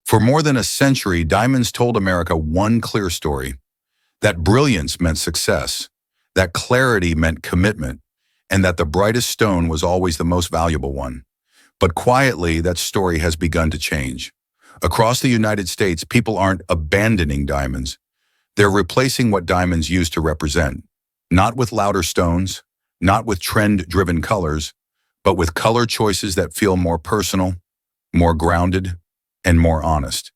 For more than a century, diamonds told America one clear story: that brilliance meant success, that clarity meant commitment, and that the brightest stone was always the most valuable one. But quietly, that story has begun to change. Across the United States, people aren't abandoning diamonds. They're replacing what diamonds used to represent, not with louder stones, not with trend-driven colors, but with color choices that feel more personal, more grounded, and more honest.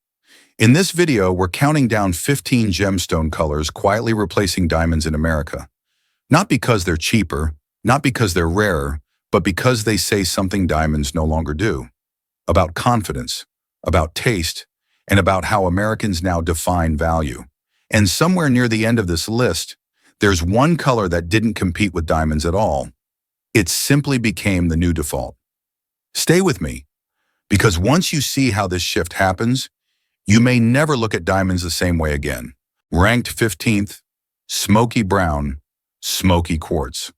In this video, we're counting down 15 gemstone colors quietly replacing diamonds in America. Not because they're cheaper, not because they're rarer, but because they say something diamonds no longer do. About confidence, about taste, and about how Americans now define value. And somewhere near the end of this list, there's one color that didn't compete with diamonds at all. It simply became the new default. Stay with me, because once you see how this shift happens, you may never look at diamonds the same way again. Ranked 15th, Smoky Brown, Smoky Quartz.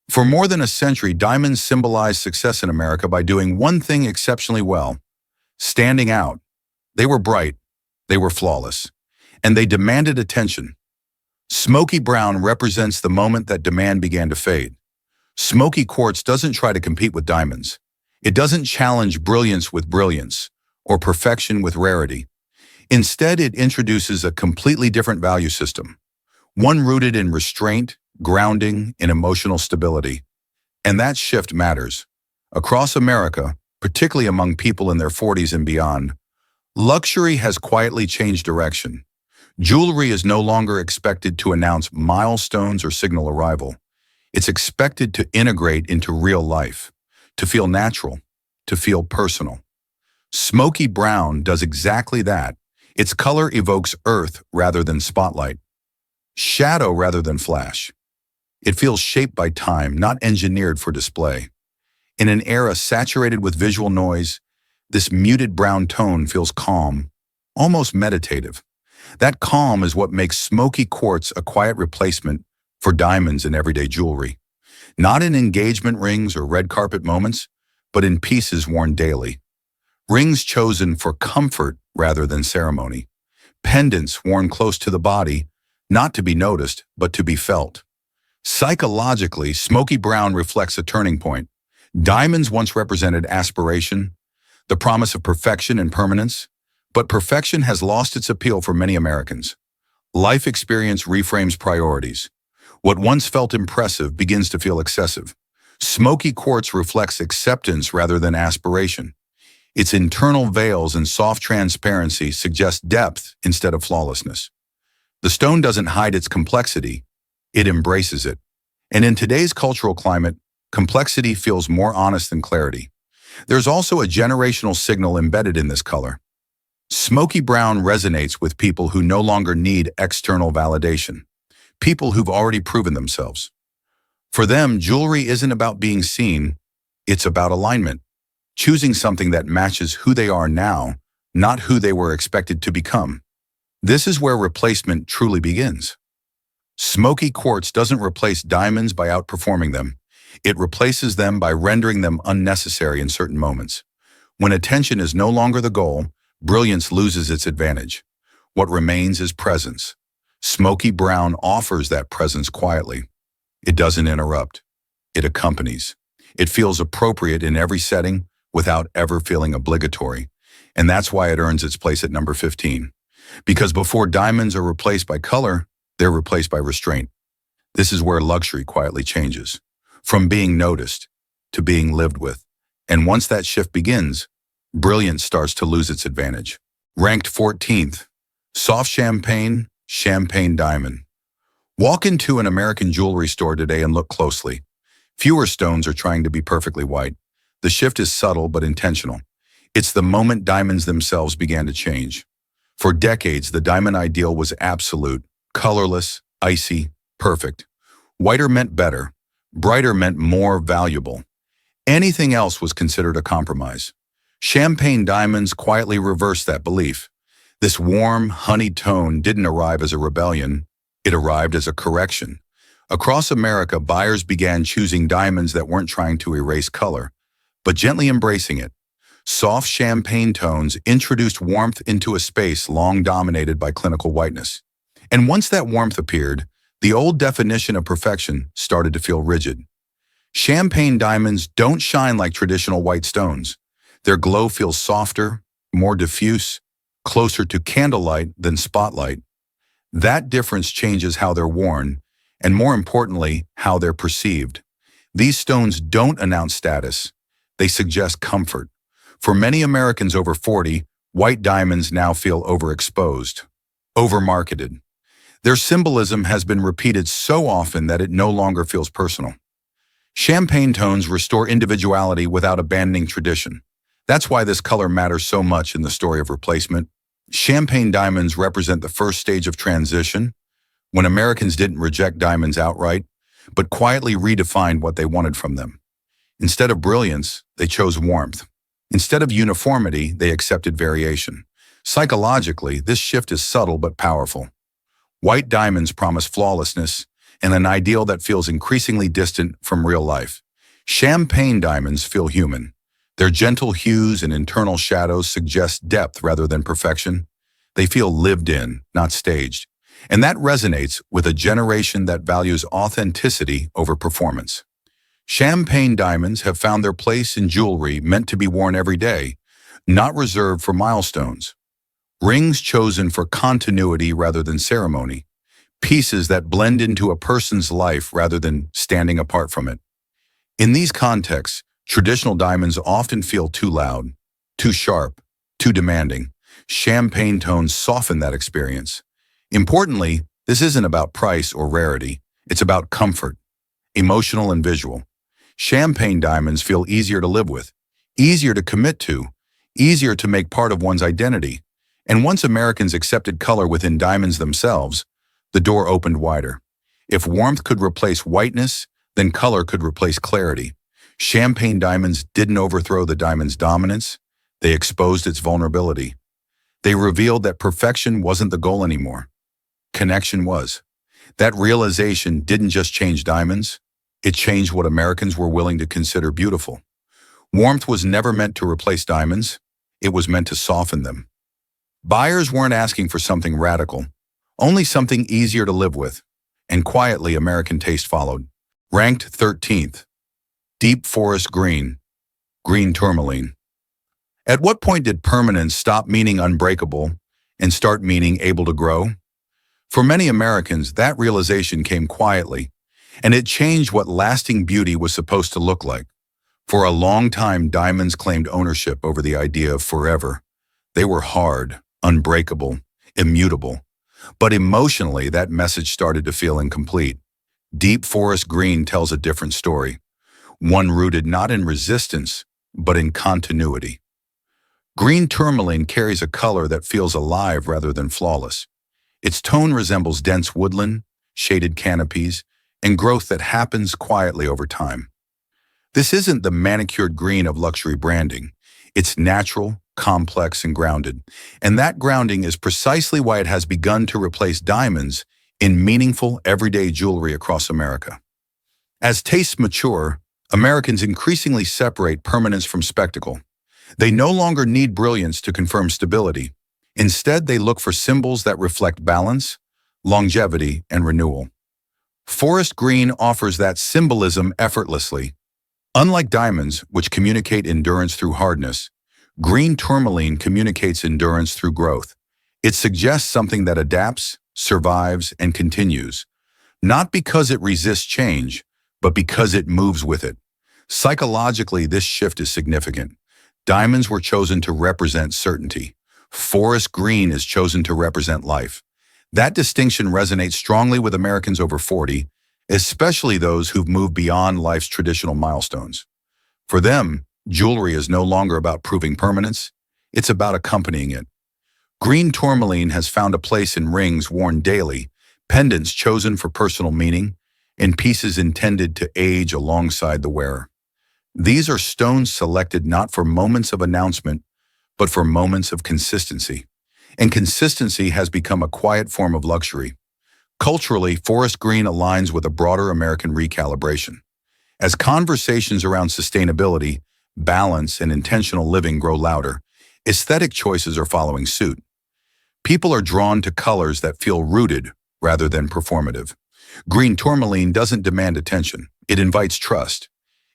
For more than a century, diamonds symbolized success in America by doing one thing exceptionally well: standing out. They were bright, they were flawless, and they demanded attention. Smoky Brown represents the moment that demand began to fade. Smoky Quartz doesn't try to compete with diamonds. It doesn't challenge brilliance with brilliance or perfection with rarity. Instead, it introduces a completely different value system, one rooted in restraint, grounding, and emotional stability. And that shift matters. Across America, particularly among people in their 40s and beyond, luxury has quietly changed direction. Jewelry is no longer expected to announce milestones or signal arrival. It's expected to integrate into real life, to feel natural, to feel personal. Smoky Brown does exactly that. Its color evokes earth rather than spotlight, shadow rather than flash. It feels shaped by time, not engineered for display. In an era saturated with visual noise, this muted brown tone feels calm, almost meditative. That calm is what makes Smoky Quartz a quiet replacement for diamonds in everyday jewelry. Not in engagement rings or red carpet moments, but in pieces worn daily. Rings chosen for comfort rather than ceremony. Pendants worn close to the body, not to be noticed, but to be felt. Psychologically, Smoky Brown reflects a turning point. Diamonds once represented aspiration, the promise of perfection and permanence, but perfection has lost its appeal for many Americans. Life experience reframes priorities. What once felt impressive begins to feel excessive. Smoky Quartz reflects acceptance rather than aspiration. Its internal veils and soft transparency suggest depth instead of flawlessness. The stone doesn't hide its complexity, it embraces it. And in today's cultural climate, complexity feels more honest than clarity. There's also a generational signal embedded in this color. Smoky Brown resonates with people who no longer need external validation, people who've already proven themselves. For them, jewelry isn't about being seen, it's about alignment, choosing something that matches who they are now, not who they were expected to become. This is where replacement truly begins. Smoky Quartz doesn't replace diamonds by outperforming them. It replaces them by rendering them unnecessary in certain moments. When attention is no longer the goal, brilliance loses its advantage. What remains is presence. Smoky Brown offers that presence quietly. It doesn't interrupt. It accompanies. It feels appropriate in every setting without ever feeling obligatory. And that's why it earns its place at number 15. Because before diamonds are replaced by color, they're replaced by restraint. This is where luxury quietly changes, from being noticed to being lived with. And once that shift begins, brilliance starts to lose its advantage. Ranked 14th, Soft Champagne, Champagne Diamond. Walk into an American jewelry store today and look closely. Fewer stones are trying to be perfectly white. The shift is subtle but intentional. It's the moment diamonds themselves began to change. For decades, the diamond ideal was absolute, colorless, icy, perfect. Whiter meant better. Brighter meant more valuable. Anything else was considered a compromise. Champagne diamonds quietly reversed that belief. This warm, honeyed tone didn't arrive as a rebellion, it arrived as a correction. Across America, buyers began choosing diamonds that weren't trying to erase color, but gently embracing it. Soft champagne tones introduced warmth into a space long dominated by clinical whiteness. And once that warmth appeared, the old definition of perfection started to feel rigid. Champagne diamonds don't shine like traditional white stones. Their glow feels softer, more diffuse, closer to candlelight than spotlight. That difference changes how they're worn, and more importantly, how they're perceived. These stones don't announce status. They suggest comfort. For many Americans over 40, white diamonds now feel overexposed, overmarketed. Their symbolism has been repeated so often that it no longer feels personal. Champagne tones restore individuality without abandoning tradition. That's why this color matters so much in the story of replacement. Champagne diamonds represent the first stage of transition, when Americans didn't reject diamonds outright, but quietly redefined what they wanted from them. Instead of brilliance, they chose warmth. Instead of uniformity, they accepted variation. Psychologically, this shift is subtle but powerful. White diamonds promise flawlessness and an ideal that feels increasingly distant from real life. Champagne diamonds feel human. Their gentle hues and internal shadows suggest depth rather than perfection. They feel lived in, not staged. And that resonates with a generation that values authenticity over performance. Champagne diamonds have found their place in jewelry meant to be worn every day, not reserved for milestones. Rings chosen for continuity rather than ceremony. Pieces that blend into a person's life rather than standing apart from it. In these contexts, traditional diamonds often feel too loud, too sharp, too demanding. Champagne tones soften that experience. Importantly, this isn't about price or rarity. It's about comfort, emotional and visual. Champagne diamonds feel easier to live with, easier to commit to, easier to make part of one's identity. And once Americans accepted color within diamonds themselves, the door opened wider. If warmth could replace whiteness, then color could replace clarity. Champagne diamonds didn't overthrow the diamond's dominance, they exposed its vulnerability. They revealed that perfection wasn't the goal anymore. Connection was. That realization didn't just change diamonds, it changed what Americans were willing to consider beautiful. Warmth was never meant to replace diamonds, it was meant to soften them. Buyers weren't asking for something radical, only something easier to live with, and quietly American taste followed. Ranked 13th, deep forest green, green tourmaline. At what point did permanence stop meaning unbreakable and start meaning able to grow? For many Americans, that realization came quietly, and it changed what lasting beauty was supposed to look like. For a long time, diamonds claimed ownership over the idea of forever. They were hard, unbreakable, immutable. But emotionally, that message started to feel incomplete. Deep forest green tells a different story, one rooted not in resistance, but in continuity. Green tourmaline carries a color that feels alive rather than flawless. Its tone resembles dense woodland, shaded canopies, and growth that happens quietly over time. This isn't the manicured green of luxury branding. It's natural, complex, and grounded. And that grounding is precisely why it has begun to replace diamonds in meaningful, everyday jewelry across America. As tastes mature, Americans increasingly separate permanence from spectacle. They no longer need brilliance to confirm stability. Instead, they look for symbols that reflect balance, longevity, and renewal. Forest green offers that symbolism effortlessly. Unlike diamonds, which communicate endurance through hardness, green tourmaline communicates endurance through growth. It suggests something that adapts, survives, and continues, not because it resists change, but because it moves with it. Psychologically, this shift is significant. Diamonds were chosen to represent certainty. Forest green is chosen to represent life. That distinction resonates strongly with Americans over 40, especially those who've moved beyond life's traditional milestones. For them, jewelry is no longer about proving permanence, it's about accompanying it. Green tourmaline has found a place in rings worn daily, pendants chosen for personal meaning, and pieces intended to age alongside the wearer. These are stones selected not for moments of announcement, but for moments of consistency. And consistency has become a quiet form of luxury. Culturally, forest green aligns with a broader American recalibration. As conversations around sustainability balance, and intentional living grow louder, aesthetic choices are following suit. People are drawn to colors that feel rooted rather than performative. Green tourmaline doesn't demand attention. It invites trust.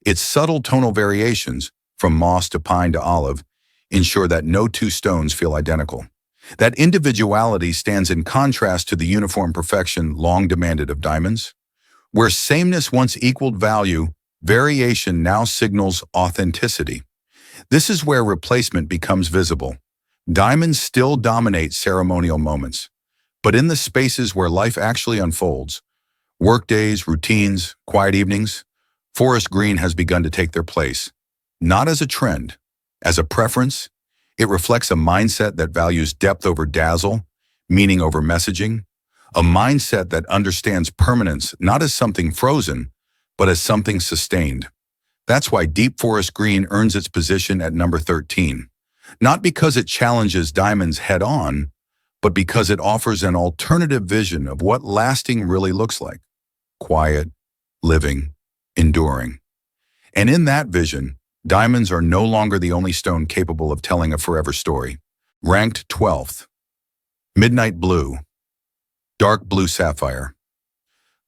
Its subtle tonal variations, from moss to pine to olive, ensure that no two stones feel identical. That individuality stands in contrast to the uniform perfection long demanded of diamonds. Where sameness once equaled value, variation now signals authenticity. This is where replacement becomes visible. Diamonds still dominate ceremonial moments, but in the spaces where life actually unfolds, workdays, routines, quiet evenings, forest green has begun to take their place. Not as a trend, as a preference. It reflects a mindset that values depth over dazzle, meaning over messaging, a mindset that understands permanence not as something frozen, but as something sustained. That's why deep forest green earns its position at number 13. Not because it challenges diamonds head-on, but because it offers an alternative vision of what lasting really looks like. Quiet, living, enduring. And in that vision, diamonds are no longer the only stone capable of telling a forever story. Ranked 12th. Midnight blue. Dark blue sapphire.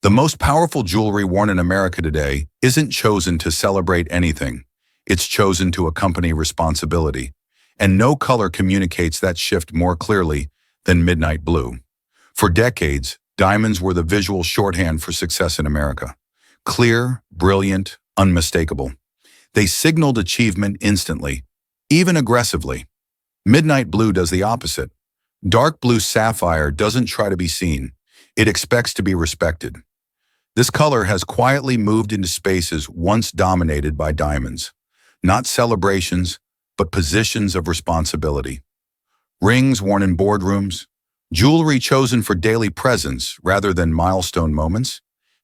The most powerful jewelry worn in America today isn't chosen to celebrate anything. It's chosen to accompany responsibility. And no color communicates that shift more clearly than midnight blue. For decades, diamonds were the visual shorthand for success in America. Clear, brilliant, unmistakable. They signaled achievement instantly, even aggressively. Midnight blue does the opposite. Dark blue sapphire doesn't try to be seen. It expects to be respected. This color has quietly moved into spaces once dominated by diamonds. Not celebrations, but positions of responsibility. Rings worn in boardrooms, jewelry chosen for daily presence rather than milestone moments,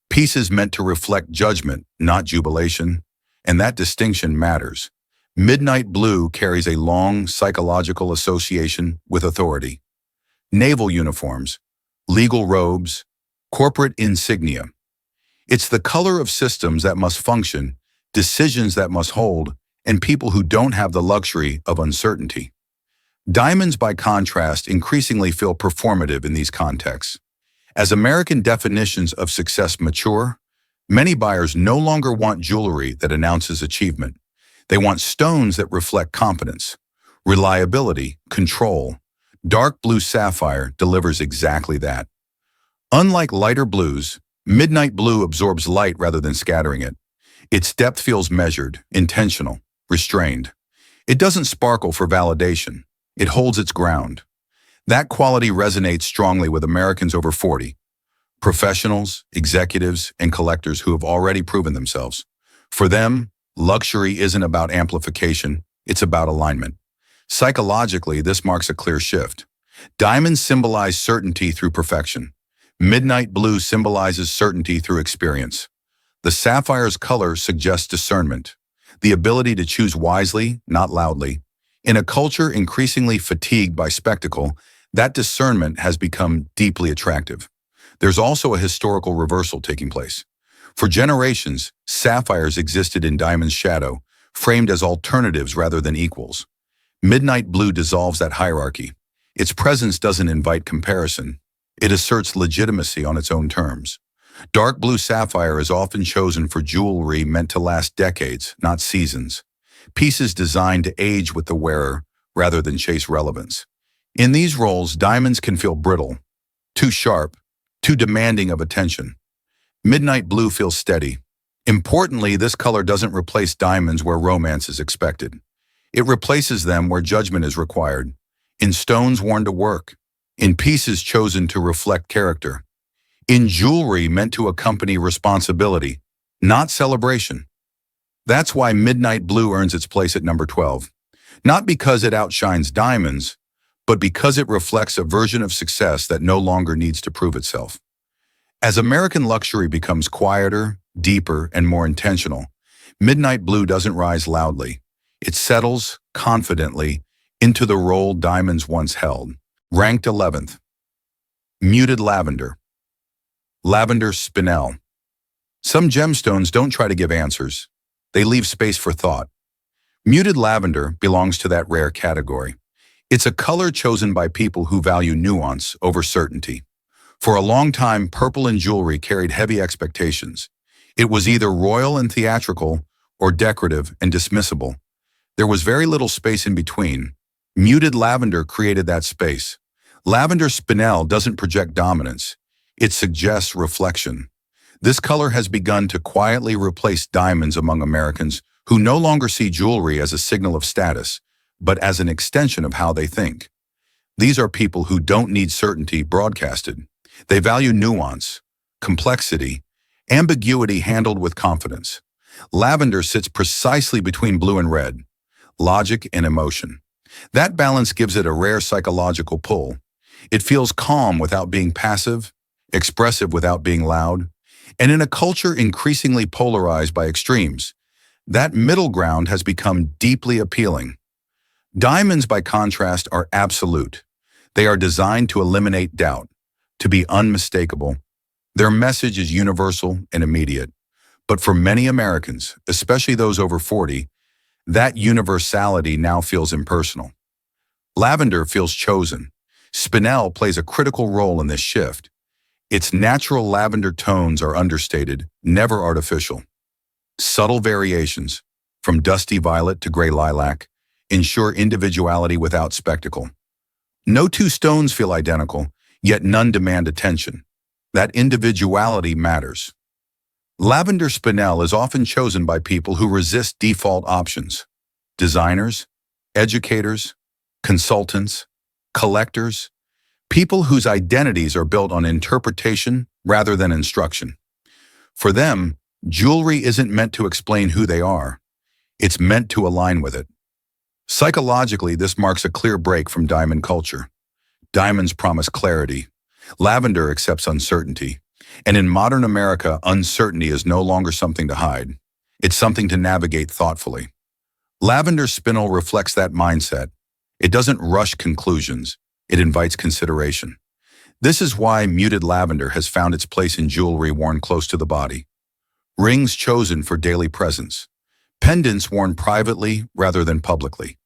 pieces meant to reflect judgment, not jubilation, and that distinction matters. Midnight blue carries a long psychological association with authority. Naval uniforms, legal robes, corporate insignia. It's the color of systems that must function, decisions that must hold, and people who don't have the luxury of uncertainty. Diamonds, by contrast, increasingly feel performative in these contexts. As American definitions of success mature, many buyers no longer want jewelry that announces achievement. They want stones that reflect competence, reliability, control. Dark blue sapphire delivers exactly that. Unlike lighter blues, midnight blue absorbs light rather than scattering it. Its depth feels measured, intentional, restrained. It doesn't sparkle for validation. It holds its ground. That quality resonates strongly with Americans over 40, professionals, executives, and collectors who have already proven themselves. For them, luxury isn't about amplification, it's about alignment. Psychologically, this marks a clear shift. Diamonds symbolize certainty through perfection. Midnight blue symbolizes certainty through experience. The sapphire's color suggests discernment, the ability to choose wisely, not loudly. In a culture increasingly fatigued by spectacle, that discernment has become deeply attractive. There's also a historical reversal taking place. For generations, sapphires existed in diamond's shadow, framed as alternatives rather than equals. Midnight blue dissolves that hierarchy. Its presence doesn't invite comparison. It asserts legitimacy on its own terms. Dark blue sapphire is often chosen for jewelry meant to last decades, not seasons. Pieces designed to age with the wearer rather than chase relevance. In these roles, diamonds can feel brittle, too sharp, too demanding of attention. Midnight blue feels steady. Importantly, this color doesn't replace diamonds where romance is expected. It replaces them where judgment is required, in stones worn to work, in pieces chosen to reflect character, in jewelry meant to accompany responsibility, not celebration. That's why midnight blue earns its place at number 12. Not because it outshines diamonds, but because it reflects a version of success that no longer needs to prove itself. As American luxury becomes quieter, deeper, and more intentional, midnight blue doesn't rise loudly. It settles, confidently, into the role diamonds once held. Ranked 11th. Muted lavender. Lavender spinel. Some gemstones don't try to give answers. They leave space for thought. Muted lavender belongs to that rare category. It's a color chosen by people who value nuance over certainty. For a long time, purple in jewelry carried heavy expectations. It was either royal and theatrical or decorative and dismissible. There was very little space in between. Muted lavender created that space. Lavender spinel doesn't project dominance. It suggests reflection. This color has begun to quietly replace diamonds among Americans who no longer see jewelry as a signal of status, but as an extension of how they think. These are people who don't need certainty broadcasted. They value nuance, complexity, ambiguity handled with confidence. Lavender sits precisely between blue and red, logic and emotion. That balance gives it a rare psychological pull. It feels calm without being passive, expressive without being loud, and in a culture increasingly polarized by extremes, that middle ground has become deeply appealing. Diamonds, by contrast, are absolute. They are designed to eliminate doubt, to be unmistakable. Their message is universal and immediate. But for many Americans, especially those over 40, that universality now feels impersonal. Lavender feels chosen. Spinel plays a critical role in this shift. Its natural lavender tones are understated, never artificial. Subtle variations, from dusty violet to gray lilac, ensure individuality without spectacle. No two stones feel identical, yet none demand attention. That individuality matters. Lavender spinel is often chosen by people who resist default options. Designers, educators, consultants, collectors, people whose identities are built on interpretation rather than instruction. For them, jewelry isn't meant to explain who they are. It's meant to align with it. Psychologically, this marks a clear break from diamond culture. Diamonds promise clarity. Lavender accepts uncertainty. And in modern America, uncertainty is no longer something to hide. It's something to navigate thoughtfully. Lavender spinel reflects that mindset. It doesn't rush conclusions. It invites consideration. This is why muted lavender has found its place in jewelry worn close to the body. Rings chosen for daily presence. Pendants worn privately rather than publicly.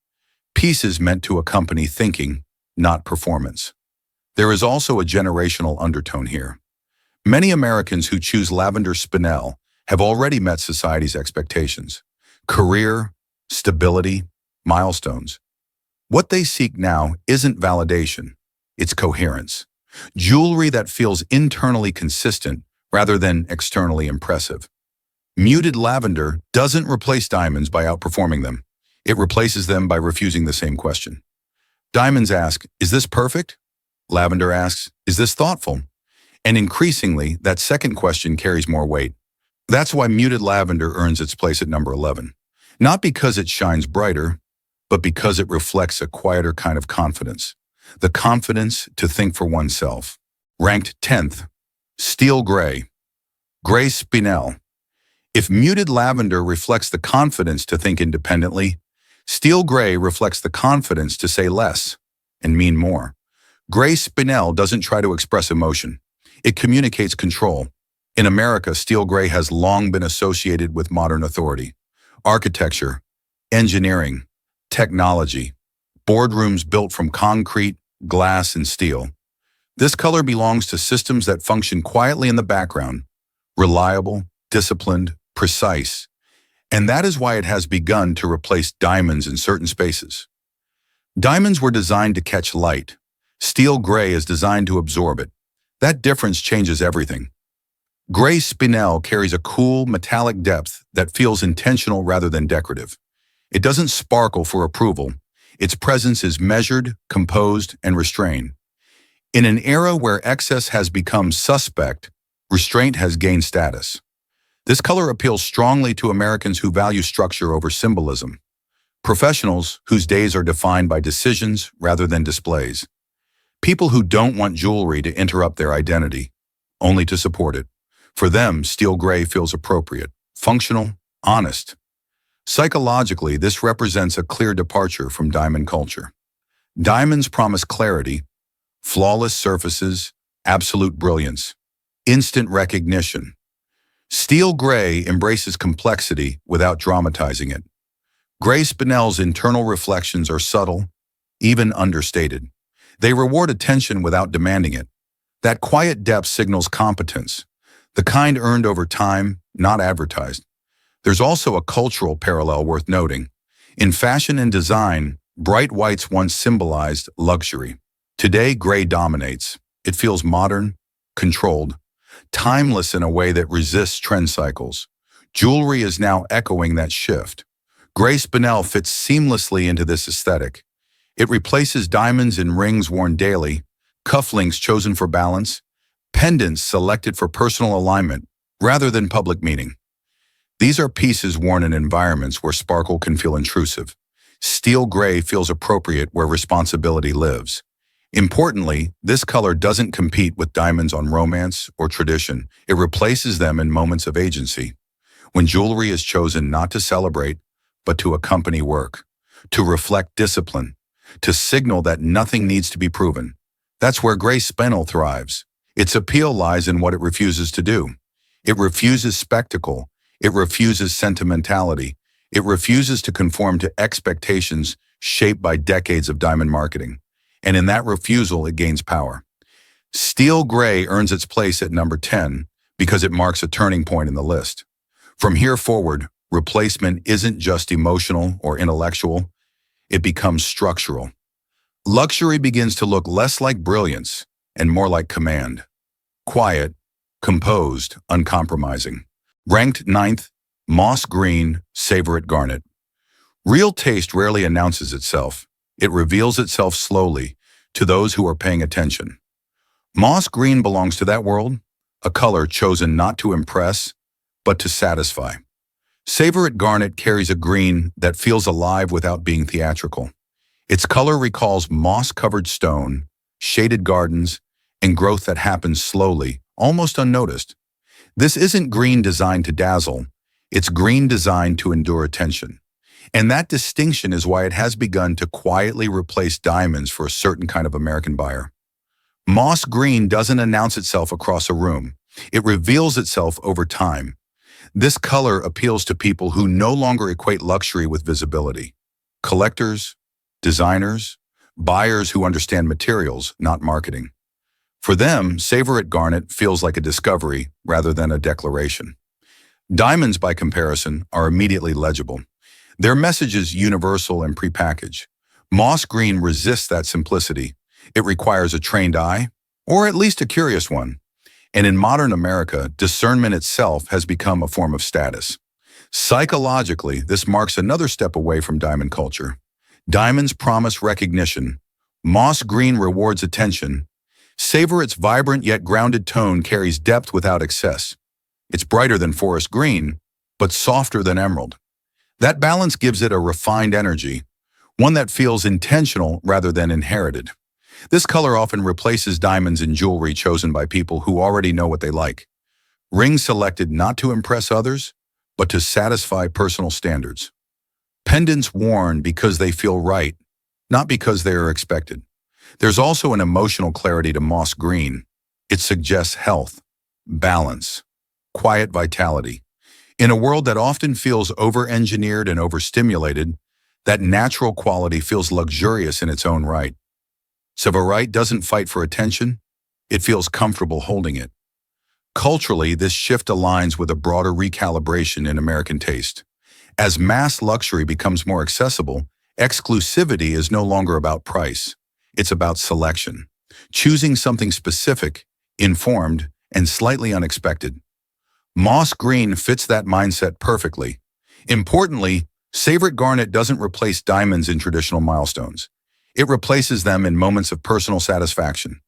Pieces meant to accompany thinking, not performance. There is also a generational undertone here. Many Americans who choose lavender spinel have already met society's expectations. Career, stability, milestones. What they seek now isn't validation, it's coherence. Jewelry that feels internally consistent rather than externally impressive. Muted lavender doesn't replace diamonds by outperforming them. It replaces them by refusing the same question. Diamonds ask, is this perfect? Lavender asks, is this thoughtful? And increasingly, that second question carries more weight. That's why muted lavender earns its place at number 11. Not because it shines brighter, but because it reflects a quieter kind of confidence. The confidence to think for oneself. Ranked 10th, steel gray. Gray spinel. If muted lavender reflects the confidence to think independently, steel gray reflects the confidence to say less and mean more. Gray spinel doesn't try to express emotion. It communicates control. In America, steel gray has long been associated with modern authority. Architecture, engineering, technology, boardrooms built from concrete, glass, and steel. This color belongs to systems that function quietly in the background, reliable, disciplined, precise, and that is why it has begun to replace diamonds in certain spaces. Diamonds were designed to catch light. Steel gray is designed to absorb it. That difference changes everything. Gray spinel carries a cool, metallic depth that feels intentional rather than decorative. It doesn't sparkle for approval. Its presence is measured, composed, and restrained. In an era where excess has become suspect, restraint has gained status. This color appeals strongly to Americans who value structure over symbolism. Professionals whose days are defined by decisions rather than displays. People who don't want jewelry to interrupt their identity, only to support it. For them, steel gray feels appropriate, functional, honest. Psychologically, this represents a clear departure from diamond culture. Diamonds promise clarity, flawless surfaces, absolute brilliance, instant recognition. Steel gray embraces complexity without dramatizing it. Gray spinel's internal reflections are subtle, even understated. They reward attention without demanding it. That quiet depth signals competence, the kind earned over time, not advertised. There's also a cultural parallel worth noting. In fashion and design, bright whites once symbolized luxury. Today, gray dominates. It feels modern, controlled, timeless in a way that resists trend cycles. Jewelry is now echoing that shift. Gray spinel fits seamlessly into this aesthetic. It replaces diamonds in rings worn daily, cufflinks chosen for balance, pendants selected for personal alignment rather than public meaning. These are pieces worn in environments where sparkle can feel intrusive. Steel gray feels appropriate where responsibility lives. Importantly, this color doesn't compete with diamonds on romance or tradition. It replaces them in moments of agency. When jewelry is chosen not to celebrate, but to accompany work, to reflect discipline, to signal that nothing needs to be proven. That's where gray spinel thrives. Its appeal lies in what it refuses to do. It refuses spectacle. It refuses sentimentality. It refuses to conform to expectations shaped by decades of diamond marketing. And in that refusal, it gains power. Steel gray earns its place at number 10 because it marks a turning point in the list. From here forward, replacement isn't just emotional or intellectual, it becomes structural. Luxury begins to look less like brilliance and more like command. Quiet, composed, uncompromising. Ranked ninth, moss green, savor it garnet. Real taste rarely announces itself. It reveals itself slowly to those who are paying attention. Moss green belongs to that world, a color chosen not to impress, but to satisfy. Savor it garnet carries a green that feels alive without being theatrical. Its color recalls moss-covered stone, shaded gardens, and growth that happens slowly, almost unnoticed. This isn't green designed to dazzle, it's green designed to endure attention. And that distinction is why it has begun to quietly replace diamonds for a certain kind of American buyer. Moss green doesn't announce itself across a room. It reveals itself over time. This color appeals to people who no longer equate luxury with visibility. Collectors, designers, buyers who understand materials, not marketing. For them, savor it garnet feels like a discovery rather than a declaration. Diamonds, by comparison, are immediately legible. Their message is universal and prepackaged. Moss green resists that simplicity. It requires a trained eye, or at least a curious one. And in modern America, discernment itself has become a form of status. Psychologically, this marks another step away from diamond culture. Diamonds promise recognition. Moss green rewards attention. Savor its vibrant yet grounded tone carries depth without excess. It's brighter than forest green, but softer than emerald. That balance gives it a refined energy, one that feels intentional rather than inherited. This color often replaces diamonds in jewelry chosen by people who already know what they like. Rings selected not to impress others, but to satisfy personal standards. Pendants worn because they feel right, not because they are expected. There's also an emotional clarity to moss green. It suggests health, balance, quiet vitality. In a world that often feels over-engineered and overstimulated, that natural quality feels luxurious in its own right. Severite doesn't fight for attention, it feels comfortable holding it. Culturally, this shift aligns with a broader recalibration in American taste. As mass luxury becomes more accessible, exclusivity is no longer about price. It's about selection, choosing something specific, informed, and slightly unexpected. Moss green fits that mindset perfectly. Importantly, savor it garnet doesn't replace diamonds in traditional milestones. It replaces them in moments of personal satisfaction,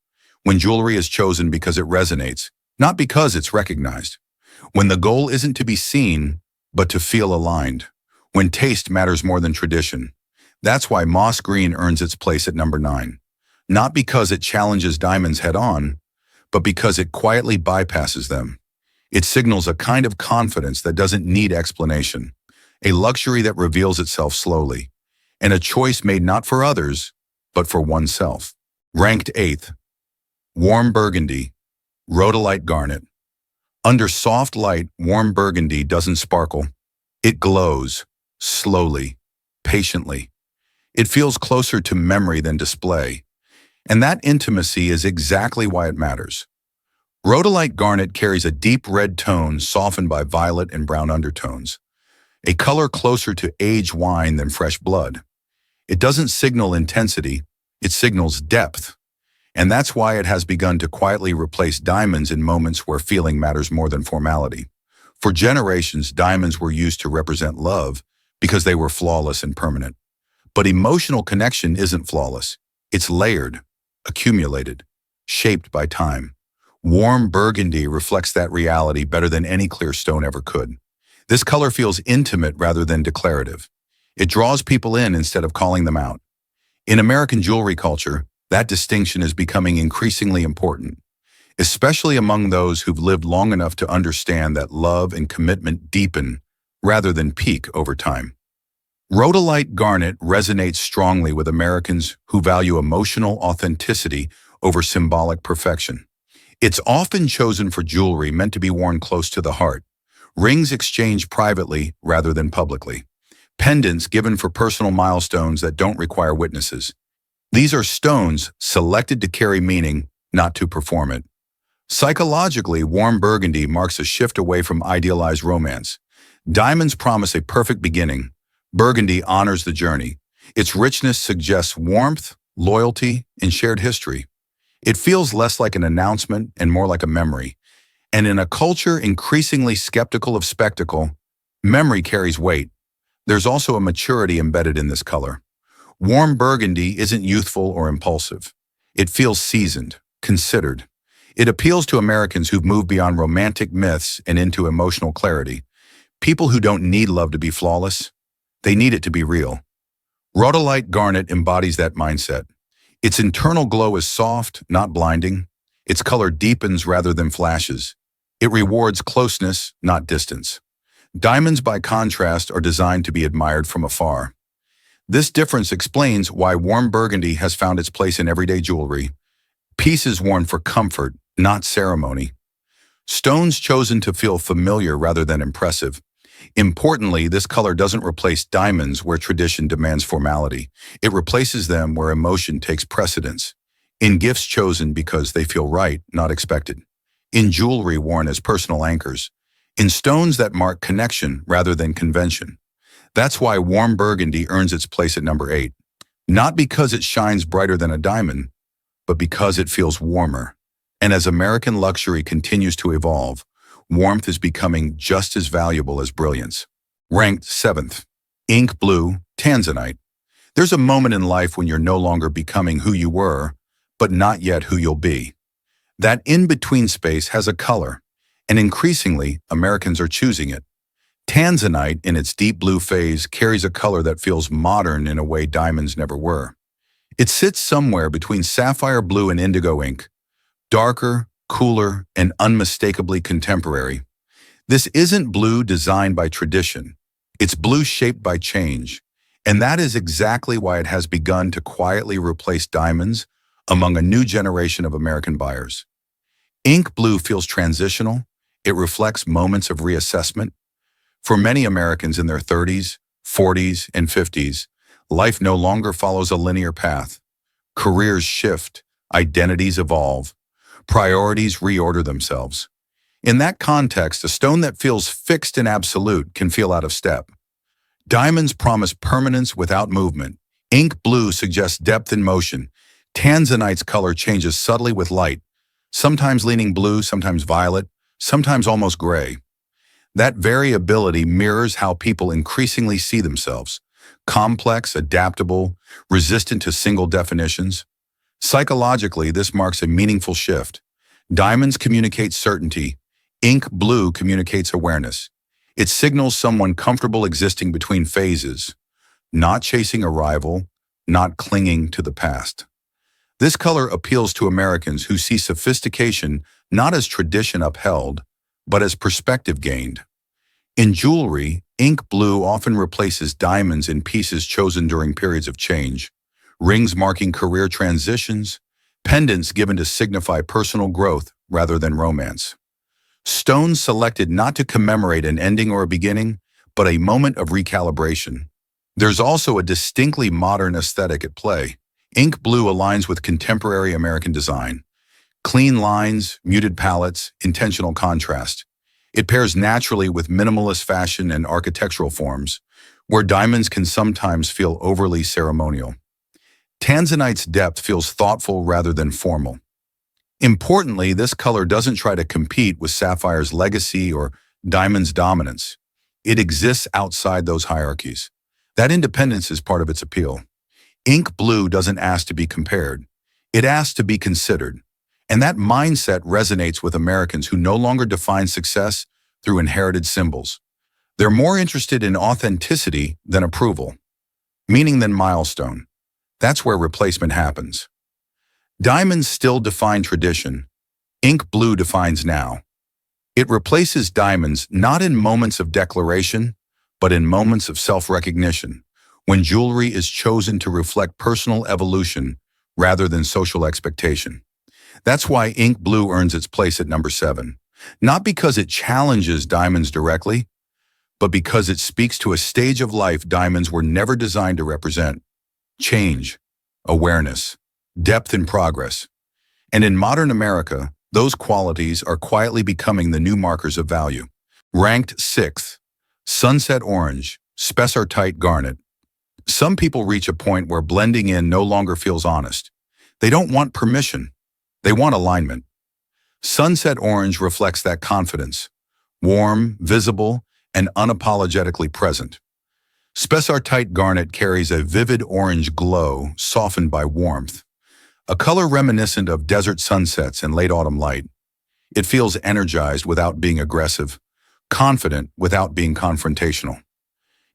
when jewelry is chosen because it resonates, not because it's recognized. When the goal isn't to be seen, but to feel aligned. When taste matters more than tradition. That's why moss green earns its place at number 9. Not because it challenges diamonds head-on, but because it quietly bypasses them. It signals a kind of confidence that doesn't need explanation, a luxury that reveals itself slowly, and a choice made not for others, but for oneself. Ranked 8th, warm burgundy, rhodolite garnet. Under soft light, warm burgundy doesn't sparkle. It glows, slowly, patiently. It feels closer to memory than display. And that intimacy is exactly why it matters. Rhodolite garnet carries a deep red tone softened by violet and brown undertones, a color closer to aged wine than fresh blood. It doesn't signal intensity, it signals depth. And that's why it has begun to quietly replace diamonds in moments where feeling matters more than formality. For generations, diamonds were used to represent love because they were flawless and permanent. But emotional connection isn't flawless. It's layered, accumulated, shaped by time. Warm burgundy reflects that reality better than any clear stone ever could. This color feels intimate rather than declarative. It draws people in instead of calling them out. In American jewelry culture, that distinction is becoming increasingly important, especially among those who've lived long enough to understand that love and commitment deepen rather than peak over time. Rhodolite garnet resonates strongly with Americans who value emotional authenticity over symbolic perfection. It's often chosen for jewelry meant to be worn close to the heart, rings exchanged privately rather than publicly, pendants given for personal milestones that don't require witnesses. These are stones selected to carry meaning, not to perform it. Psychologically, warm burgundy marks a shift away from idealized romance. Diamonds promise a perfect beginning. Burgundy honors the journey. Its richness suggests warmth, loyalty, and shared history. It feels less like an announcement and more like a memory. And in a culture increasingly skeptical of spectacle, memory carries weight. There's also a maturity embedded in this color. Warm burgundy isn't youthful or impulsive. It feels seasoned, considered. It appeals to Americans who've moved beyond romantic myths and into emotional clarity. People who don't need love to be flawless, they need it to be real. Rhodolite garnet embodies that mindset. Its internal glow is soft, not blinding. Its color deepens rather than flashes. It rewards closeness, not distance. Diamonds, by contrast, are designed to be admired from afar. This difference explains why warm burgundy has found its place in everyday jewelry. Pieces worn for comfort, not ceremony. Stones chosen to feel familiar rather than impressive. Importantly, this color doesn't replace diamonds where tradition demands formality. It replaces them where emotion takes precedence. In gifts chosen because they feel right, not expected. In jewelry worn as personal anchors. In stones that mark connection rather than convention. That's why warm burgundy earns its place at number 8. Not because it shines brighter than a diamond, but because it feels warmer. And as American luxury continues to evolve, warmth is becoming just as valuable as brilliance. Ranked 7th, ink blue, tanzanite. There's a moment in life when you're no longer becoming who you were, but not yet who you'll be. That in-between space has a color, and increasingly, Americans are choosing it. Tanzanite, in its deep blue phase, carries a color that feels modern in a way diamonds never were. It sits somewhere between sapphire blue and indigo ink, darker, cooler, and unmistakably contemporary. This isn't blue designed by tradition. It's blue shaped by change. And that is exactly why it has begun to quietly replace diamonds among a new generation of American buyers. Ink blue feels transitional. It reflects moments of reassessment. For many Americans in their 30s, 40s, and 50s, life no longer follows a linear path. Careers shift, identities evolve, priorities reorder themselves. In that context, a stone that feels fixed and absolute can feel out of step. Diamonds promise permanence without movement. Ink blue suggests depth in motion. Tanzanite's color changes subtly with light, sometimes leaning blue, sometimes violet, sometimes almost gray. That variability mirrors how people increasingly see themselves: complex, adaptable, resistant to single definitions. Psychologically, this marks a meaningful shift. Diamonds communicate certainty. Ink blue communicates awareness. It signals someone comfortable existing between phases, not chasing a rival, not clinging to the past. This color appeals to Americans who see sophistication not as tradition upheld, but as perspective gained. In jewelry, ink blue often replaces diamonds in pieces chosen during periods of change, rings marking career transitions, pendants given to signify personal growth rather than romance. Stones selected not to commemorate an ending or a beginning, but a moment of recalibration. There's also a distinctly modern aesthetic at play. Ink blue aligns with contemporary American design. Clean lines, muted palettes, intentional contrast. It pairs naturally with minimalist fashion and architectural forms, where diamonds can sometimes feel overly ceremonial. Tanzanite's depth feels thoughtful rather than formal. Importantly, this color doesn't try to compete with sapphire's legacy or diamond's dominance. It exists outside those hierarchies. That independence is part of its appeal. Ink blue doesn't ask to be compared. It asks to be considered. And that mindset resonates with Americans who no longer define success through inherited symbols. They're more interested in authenticity than approval, meaning than milestone. That's where replacement happens. Diamonds still define tradition. Ink blue defines now. It replaces diamonds not in moments of declaration, but in moments of self-recognition, when jewelry is chosen to reflect personal evolution rather than social expectation. That's why ink blue earns its place at number 7, not because it challenges diamonds directly, but because it speaks to a stage of life diamonds were never designed to represent: change, awareness, depth and progress. And in modern America, those qualities are quietly becoming the new markers of value. Ranked 6th, sunset orange, spessartite garnet. Some people reach a point where blending in no longer feels honest. They don't want permission. They want alignment. Sunset orange reflects that confidence, warm, visible, and unapologetically present. Spessartite garnet carries a vivid orange glow softened by warmth, a color reminiscent of desert sunsets and late autumn light. It feels energized without being aggressive, confident without being confrontational.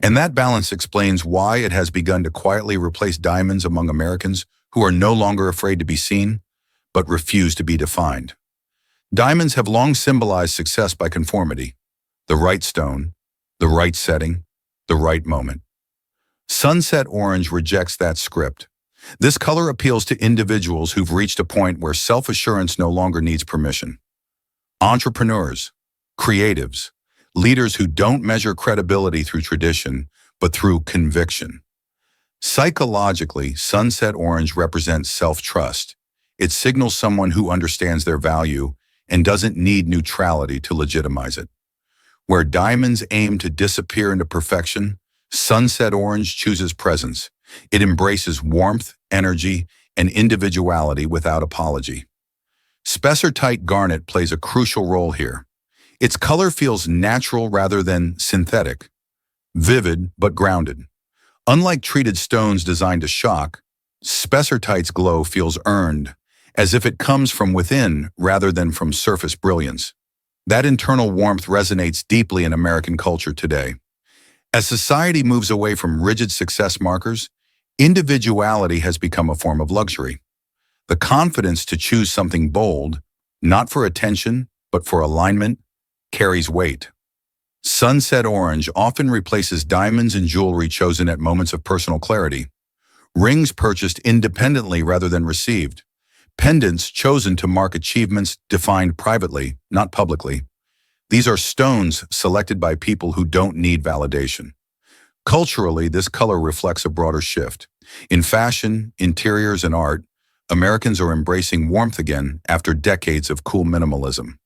And that balance explains why it has begun to quietly replace diamonds among Americans who are no longer afraid to be seen, but refuse to be defined. Diamonds have long symbolized success by conformity: the right stone, the right setting, the right moment. Sunset orange rejects that script. This color appeals to individuals who've reached a point where self-assurance no longer needs permission. Entrepreneurs, creatives, leaders who don't measure credibility through tradition, but through conviction. Psychologically, sunset orange represents self-trust. It signals someone who understands their value and doesn't need neutrality to legitimize it. Where diamonds aim to disappear into perfection, sunset orange chooses presence. It embraces warmth, energy, and individuality without apology. Spessartite garnet plays a crucial role here. Its color feels natural rather than synthetic, vivid but grounded. Unlike treated stones designed to shock, spessartite's glow feels earned, as if it comes from within rather than from surface brilliance. That internal warmth resonates deeply in American culture today. As society moves away from rigid success markers, individuality has become a form of luxury. The confidence to choose something bold, not for attention, but for alignment, carries weight. Sunset orange often replaces diamonds and jewelry chosen at moments of personal clarity, rings purchased independently rather than received, pendants chosen to mark achievements defined privately, not publicly. These are stones selected by people who don't need validation. Culturally, this color reflects a broader shift. In fashion, interiors, and art, Americans are embracing warmth again after decades of cool minimalism.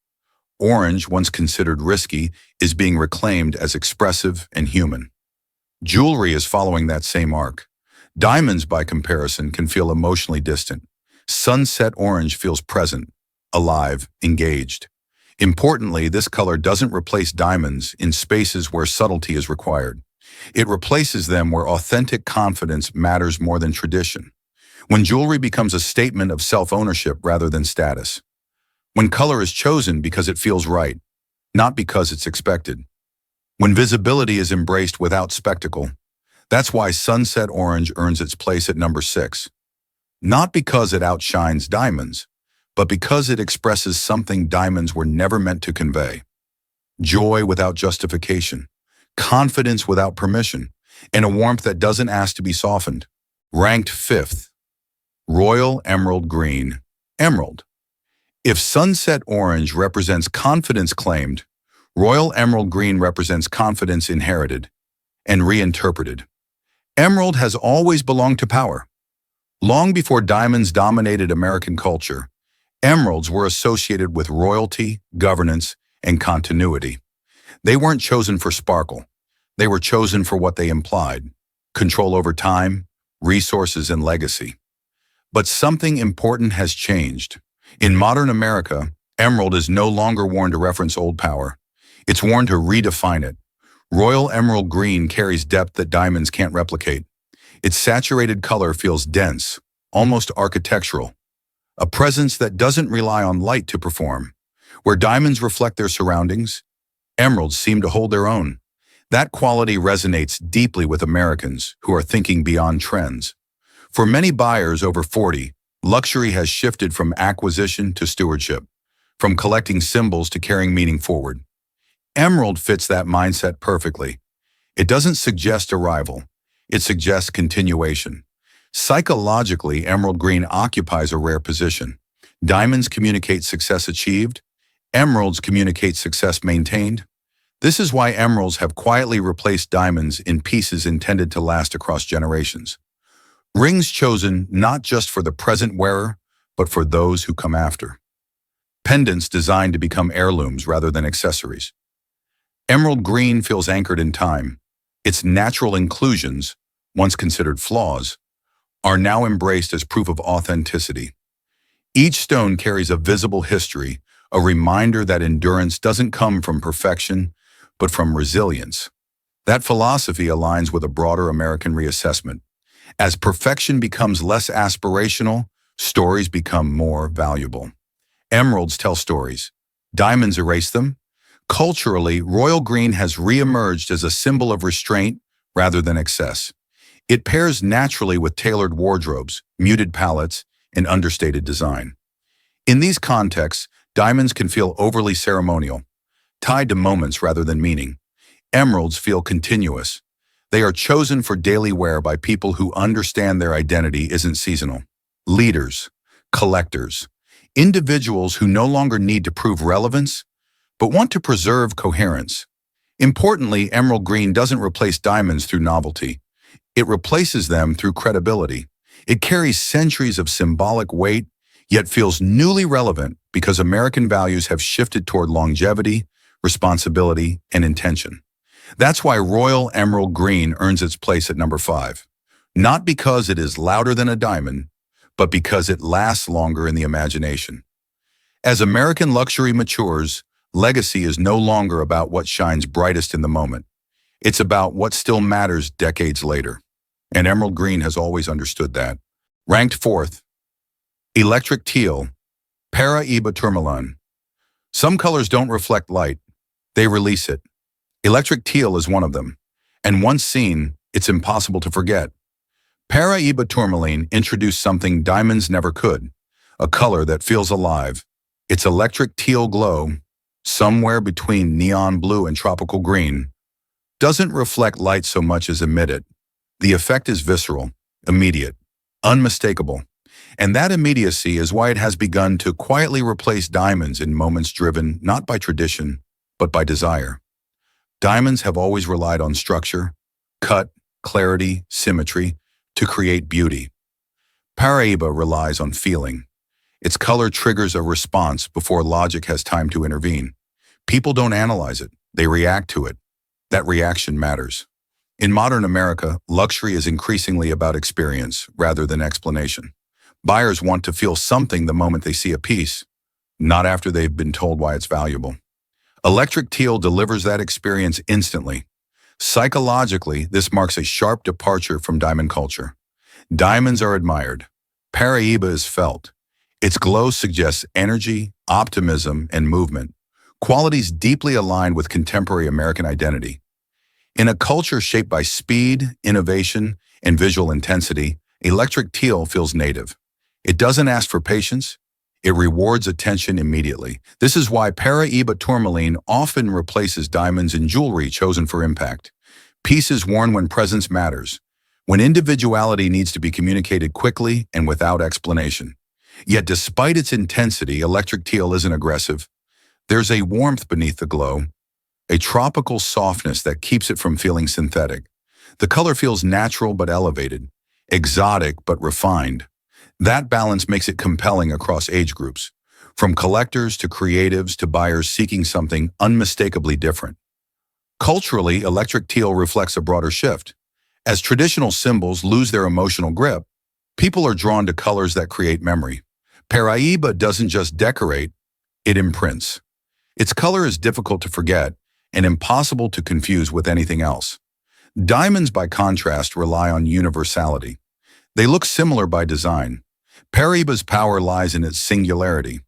Orange, once considered risky, is being reclaimed as expressive and human. Jewelry is following that same arc. Diamonds, by comparison, can feel emotionally distant. Sunset orange feels present, alive, engaged. Importantly, this color doesn't replace diamonds in spaces where subtlety is required. It replaces them where authentic confidence matters more than tradition. When jewelry becomes a statement of self-ownership rather than status. When color is chosen because it feels right, not because it's expected. When visibility is embraced without spectacle. That's why sunset orange earns its place at number 6. Not because it outshines diamonds, but because it expresses something diamonds were never meant to convey. Joy without justification, confidence without permission, and a warmth that doesn't ask to be softened. Ranked 5th, royal emerald green, emerald. If sunset orange represents confidence claimed, royal emerald green represents confidence inherited and reinterpreted. Emerald has always belonged to power. Long before diamonds dominated American culture, emeralds were associated with royalty, governance, and continuity. They weren't chosen for sparkle. They were chosen for what they implied: control over time, resources, and legacy. But something important has changed. In modern America, emerald is no longer worn to reference old power. It's worn to redefine it. Royal emerald green carries depth that diamonds can't replicate. Its saturated color feels dense, almost architectural, a presence that doesn't rely on light to perform. Where diamonds reflect their surroundings, emeralds seem to hold their own. That quality resonates deeply with Americans who are thinking beyond trends. For many buyers over 40, luxury has shifted from acquisition to stewardship, from collecting symbols to carrying meaning forward. Emerald fits that mindset perfectly. It doesn't suggest arrival. It suggests continuation. Psychologically, emerald green occupies a rare position. Diamonds communicate success achieved. Emeralds communicate success maintained. This is why emeralds have quietly replaced diamonds in pieces intended to last across generations. Rings chosen not just for the present wearer, but for those who come after. Pendants designed to become heirlooms rather than accessories. Emerald green feels anchored in time. Its natural inclusions, once considered flaws, are now embraced as proof of authenticity. Each stone carries a visible history, a reminder that endurance doesn't come from perfection, but from resilience. That philosophy aligns with a broader American reassessment. As perfection becomes less aspirational, stories become more valuable. Emeralds tell stories. Diamonds erase them. Culturally, royal green has re-emerged as a symbol of restraint rather than excess. It pairs naturally with tailored wardrobes, muted palettes, and understated design. In these contexts, diamonds can feel overly ceremonial, tied to moments rather than meaning. Emeralds feel continuous. They are chosen for daily wear by people who understand their identity isn't seasonal. Leaders, collectors, individuals who no longer need to prove relevance, but want to preserve coherence. Importantly, emerald green doesn't replace diamonds through novelty. It replaces them through credibility. It carries centuries of symbolic weight, yet feels newly relevant because American values have shifted toward longevity, responsibility, and intention. That's why royal emerald green earns its place at number 5. Not because it is louder than a diamond, but because it lasts longer in the imagination. As American luxury matures, legacy is no longer about what shines brightest in the moment. It's about what still matters decades later. And emerald green has always understood that. Ranked 4th, electric teal, Paraiba tourmaline. Some colors don't reflect light. They release it. Electric teal is one of them. And once seen, it's impossible to forget. Paraiba tourmaline introduced something diamonds never could, a color that feels alive. Its electric teal glow, somewhere between neon blue and tropical green, doesn't reflect light so much as emit it. The effect is visceral, immediate, unmistakable. And that immediacy is why it has begun to quietly replace diamonds in moments driven not by tradition, but by desire. Diamonds have always relied on structure, cut, clarity, symmetry to create beauty. Paraiba relies on feeling. Its color triggers a response before logic has time to intervene. People don't analyze it, they react to it. That reaction matters. In modern America, luxury is increasingly about experience rather than explanation. Buyers want to feel something the moment they see a piece, not after they've been told why it's valuable. Electric teal delivers that experience instantly. Psychologically, this marks a sharp departure from diamond culture. Diamonds are admired. Paraiba is felt. Its glow suggests energy, optimism, and movement, qualities deeply aligned with contemporary American identity. In a culture shaped by speed, innovation, and visual intensity, electric teal feels native. It doesn't ask for patience. It rewards attention immediately. This is why Paraiba tourmaline often replaces diamonds in jewelry chosen for impact. Pieces worn when presence matters, when individuality needs to be communicated quickly and without explanation. Yet despite its intensity, electric teal isn't aggressive. There's a warmth beneath the glow, a tropical softness that keeps it from feeling synthetic. The color feels natural but elevated, exotic but refined. That balance makes it compelling across age groups, from collectors to creatives to buyers seeking something unmistakably different. Culturally, electric teal reflects a broader shift. As traditional symbols lose their emotional grip, people are drawn to colors that create memory. Paraiba doesn't just decorate, it imprints. Its color is difficult to forget and impossible to confuse with anything else. Diamonds, by contrast, rely on universality. They look similar by design. Paraiba's power lies in its singularity.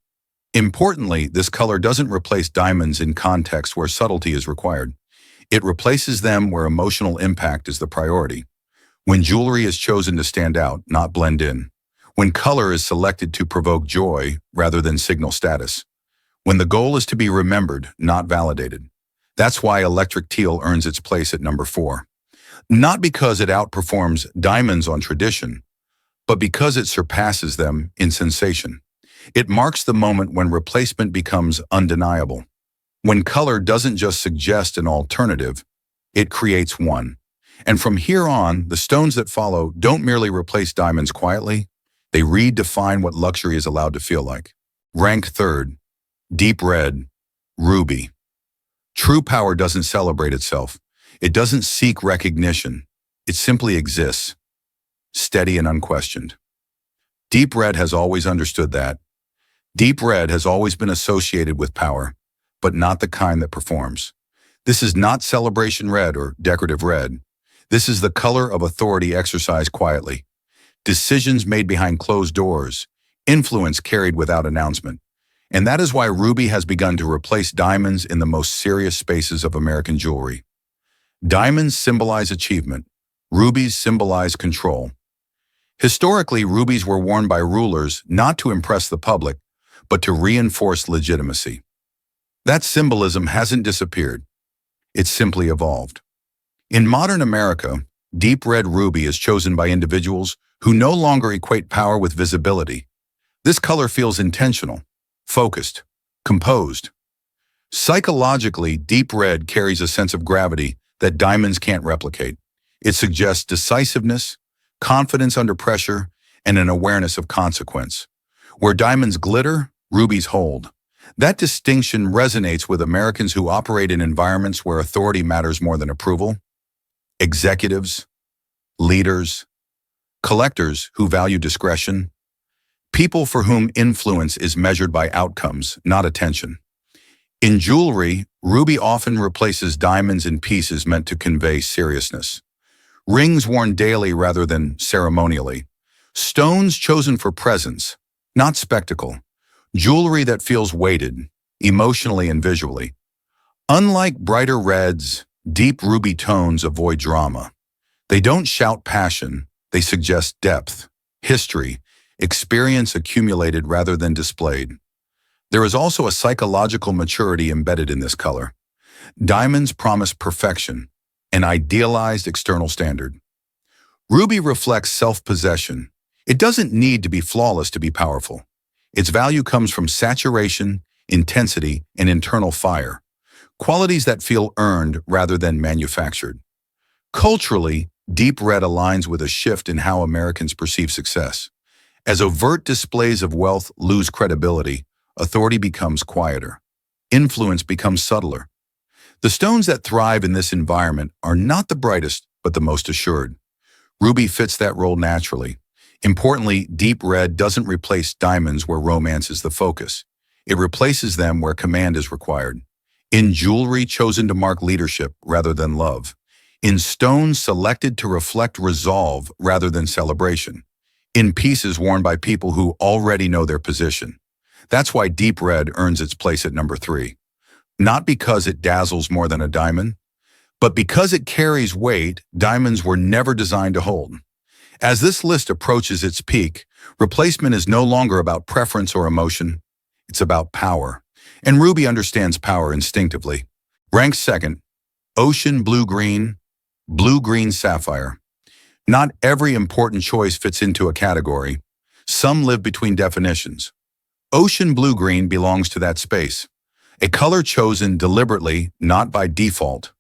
Importantly, this color doesn't replace diamonds in contexts where subtlety is required. It replaces them where emotional impact is the priority. When jewelry is chosen to stand out, not blend in. When color is selected to provoke joy rather than signal status. When the goal is to be remembered, not validated. That's why electric teal earns its place at number 4. Not because it outperforms diamonds on tradition, but because it surpasses them in sensation. It marks the moment when replacement becomes undeniable. When color doesn't just suggest an alternative, it creates one. And from here on, the stones that follow don't merely replace diamonds quietly, they redefine what luxury is allowed to feel like. Ranked third, deep red, ruby. True power doesn't celebrate itself. It doesn't seek recognition. It simply exists, steady and unquestioned. Deep red has always understood that. Deep red has always been associated with power, but not the kind that performs. This is not celebration red or decorative red. This is the color of authority exercised quietly. Decisions made behind closed doors, influence carried without announcement. And that is why ruby has begun to replace diamonds in the most serious spaces of American jewelry. Diamonds symbolize achievement. Rubies symbolize control. Historically, rubies were worn by rulers not to impress the public, but to reinforce legitimacy. That symbolism hasn't disappeared. It's simply evolved. In modern America, deep red ruby is chosen by individuals who no longer equate power with visibility. This color feels intentional, focused, composed. Psychologically, deep red carries a sense of gravity that diamonds can't replicate. It suggests decisiveness, confidence under pressure, and an awareness of consequence. Where diamonds glitter, rubies hold. That distinction resonates with Americans who operate in environments where authority matters more than approval. Executives, leaders, collectors who value discretion, people for whom influence is measured by outcomes, not attention. In jewelry, ruby often replaces diamonds in pieces meant to convey seriousness. Rings worn daily rather than ceremonially. Stones chosen for presence, not spectacle. Jewelry that feels weighted, emotionally and visually. Unlike brighter reds, deep ruby tones avoid drama. They don't shout passion, they suggest depth, history, experience accumulated rather than displayed. There is also a psychological maturity embedded in this color. Diamonds promise perfection, an idealized external standard. Ruby reflects self-possession. It doesn't need to be flawless to be powerful. Its value comes from saturation, intensity, and internal fire, qualities that feel earned rather than manufactured. Culturally, deep red aligns with a shift in how Americans perceive success. As overt displays of wealth lose credibility, authority becomes quieter. Influence becomes subtler. The stones that thrive in this environment are not the brightest, but the most assured. Ruby fits that role naturally. Importantly, deep red doesn't replace diamonds where romance is the focus. It replaces them where command is required. In jewelry chosen to mark leadership rather than love. In stones selected to reflect resolve rather than celebration. In pieces worn by people who already know their position. That's why deep red earns its place at number 3. Not because it dazzles more than a diamond, but because it carries weight diamonds were never designed to hold. As this list approaches its peak, replacement is no longer about preference or emotion. It's about power. And ruby understands power instinctively. Ranked second, ocean blue-green sapphire. Not every important choice fits into a category. Some live between definitions. Ocean blue-green belongs to that space. A color chosen deliberately, not by default.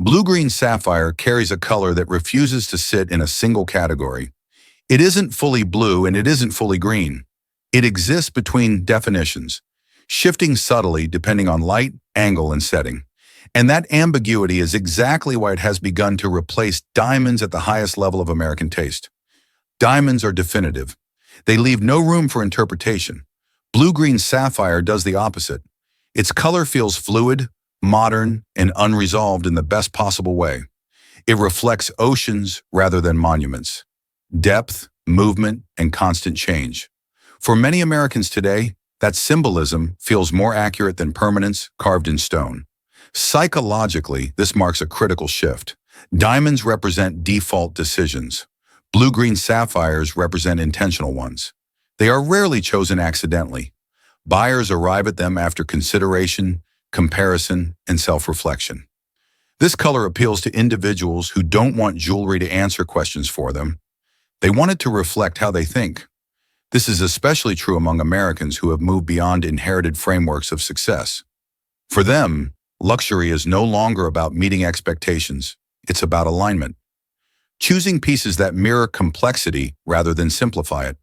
Blue-green sapphire carries a color that refuses to sit in a single category. It isn't fully blue and it isn't fully green. It exists between definitions, shifting subtly depending on light, angle, and setting. And that ambiguity is exactly why it has begun to replace diamonds at the highest level of American taste. Diamonds are definitive. They leave no room for interpretation. Blue-green sapphire does the opposite. Its color feels fluid, modern, and unresolved in the best possible way. It reflects oceans rather than monuments, depth, movement, and constant change. For many Americans today, that symbolism feels more accurate than permanence carved in stone. Psychologically, this marks a critical shift. Diamonds represent default decisions. Blue-green sapphires represent intentional ones. They are rarely chosen accidentally. Buyers arrive at them after consideration, comparison, and self-reflection. This color appeals to individuals who don't want jewelry to answer questions for them. They want it to reflect how they think. This is especially true among Americans who have moved beyond inherited frameworks of success. For them, luxury is no longer about meeting expectations. It's about alignment. Choosing pieces that mirror complexity rather than simplify it.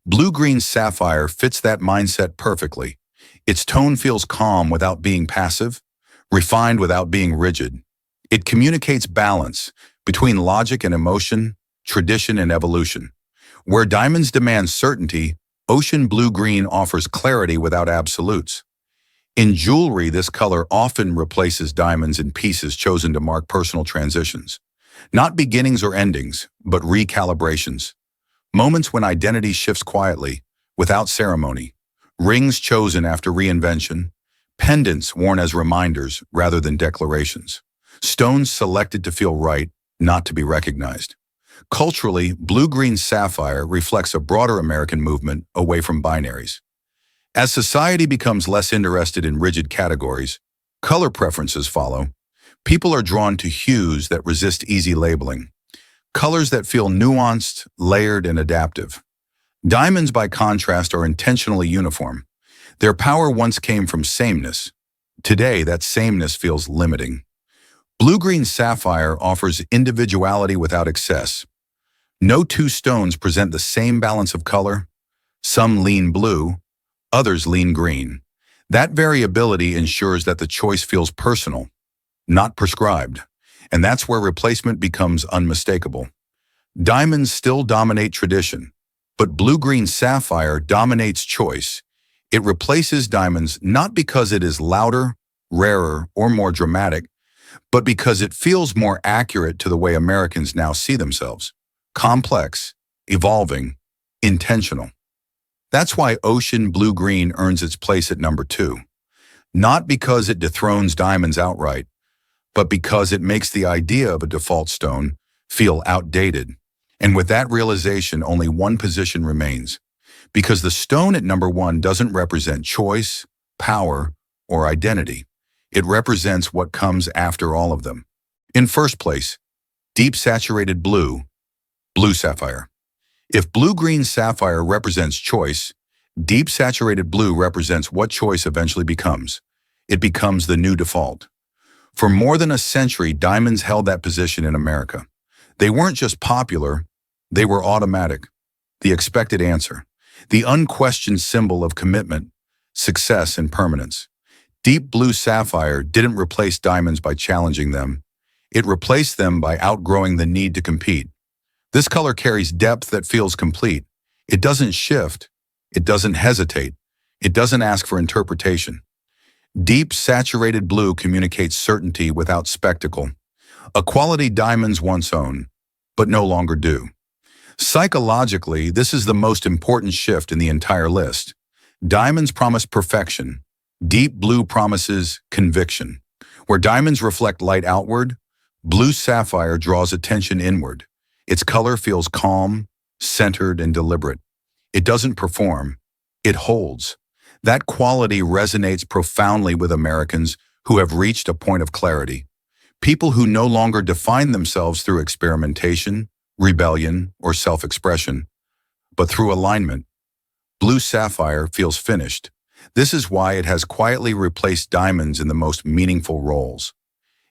Blue-green sapphire fits that mindset perfectly. Its tone feels calm without being passive, refined without being rigid. It communicates balance between logic and emotion, tradition and evolution. Where diamonds demand certainty, ocean blue-green offers clarity without absolutes. In jewelry, this color often replaces diamonds in pieces chosen to mark personal transitions. Not beginnings or endings, but recalibrations. Moments when identity shifts quietly, without ceremony. Rings chosen after reinvention. Pendants worn as reminders rather than declarations. Stones selected to feel right, not to be recognized. Culturally, blue-green sapphire reflects a broader American movement away from binaries. As society becomes less interested in rigid categories, color preferences follow. People are drawn to hues that resist easy labeling, colors that feel nuanced, layered, and adaptive. Diamonds, by contrast, are intentionally uniform. Their power once came from sameness. Today, that sameness feels limiting. Blue-green sapphire offers individuality without excess. No two stones present the same balance of color. Some lean blue, others lean green. That variability ensures that the choice feels personal, not prescribed, and that's where replacement becomes unmistakable. Diamonds still dominate tradition, but blue-green sapphire dominates choice. It replaces diamonds not because it is louder, rarer, or more dramatic, but because it feels more accurate to the way Americans now see themselves. Complex, evolving, intentional. That's why ocean blue-green earns its place at number 2. Not because it dethrones diamonds outright, but because it makes the idea of a default stone feel outdated. And with that realization, only one position remains. Because the stone at number 1 doesn't represent choice, power, or identity. It represents what comes after all of them. In first place, deep saturated blue, blue sapphire. If blue-green sapphire represents choice, deep saturated blue represents what choice eventually becomes. It becomes the new default. For more than a century, diamonds held that position in America. They weren't just popular, they were automatic, the expected answer, the unquestioned symbol of commitment, success, and permanence. Deep blue sapphire didn't replace diamonds by challenging them. It replaced them by outgrowing the need to compete. This color carries depth that feels complete. It doesn't shift. It doesn't hesitate. It doesn't ask for interpretation. Deep, saturated blue communicates certainty without spectacle, a quality diamonds once owned, but no longer do. Psychologically, this is the most important shift in the entire list. Diamonds promise perfection. Deep blue promises conviction. Where diamonds reflect light outward, blue sapphire draws attention inward. Its color feels calm, centered, and deliberate. It doesn't perform. It holds. That quality resonates profoundly with Americans who have reached a point of clarity. People who no longer define themselves through experimentation, rebellion, or self-expression, but through alignment. Blue sapphire feels finished. This is why it has quietly replaced diamonds in the most meaningful roles.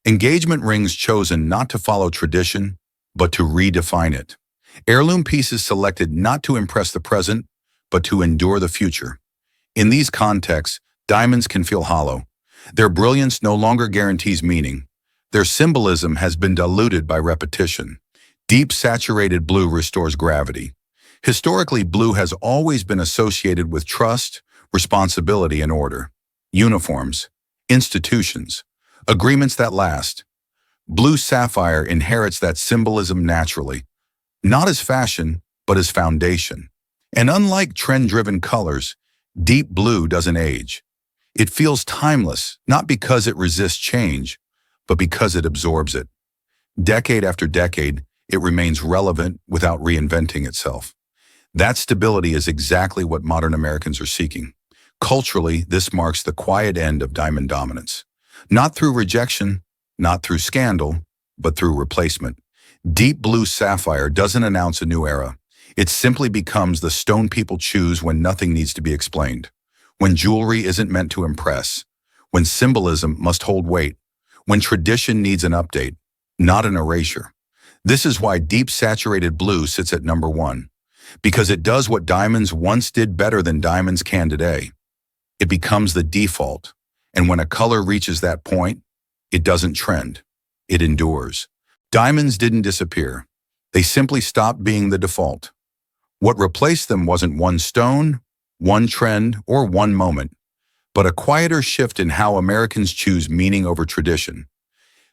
Engagement rings chosen not to follow tradition, but to redefine it. Heirloom pieces selected not to impress the present, but to endure the future. In these contexts, diamonds can feel hollow. Their brilliance no longer guarantees meaning. Their symbolism has been diluted by repetition. Deep saturated blue restores gravity. Historically, blue has always been associated with trust, responsibility, and order. Uniforms, institutions, agreements that last. Blue sapphire inherits that symbolism naturally, not as fashion, but as foundation. And unlike trend-driven colors, deep blue doesn't age. It feels timeless, not because it resists change, but because it absorbs it. Decade after decade, it remains relevant without reinventing itself. That stability is exactly what modern Americans are seeking. Culturally, this marks the quiet end of diamond dominance. Not through rejection, not through scandal, but through replacement. Deep blue sapphire doesn't announce a new era. It simply becomes the stone people choose when nothing needs to be explained. When jewelry isn't meant to impress. When symbolism must hold weight. When tradition needs an update, not an erasure. This is why deep saturated blue sits at number 1. Because it does what diamonds once did better than diamonds can today. It becomes the default. And when a color reaches that point, it doesn't trend. It endures. Diamonds didn't disappear. They simply stopped being the default. What replaced them wasn't one stone, one trend, or one moment, but a quieter shift in how Americans choose meaning over tradition.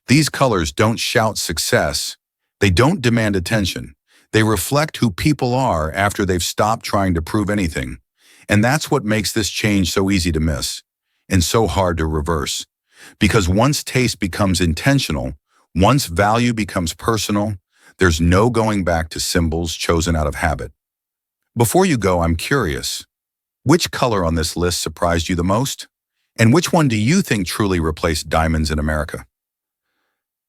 These colors don't shout success. They don't demand attention. They reflect who people are after they've stopped trying to prove anything. And that's what makes this change so easy to miss and so hard to reverse. Because once taste becomes intentional, once value becomes personal, there's no going back to symbols chosen out of habit. Before you go, I'm curious. Which color on this list surprised you the most? And which one do you think truly replaced diamonds in America?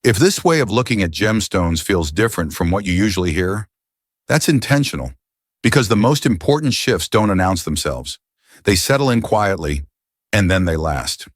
If this way of looking at gemstones feels different from what you usually hear, that's intentional, because the most important shifts don't announce themselves. They settle in quietly, and then they last.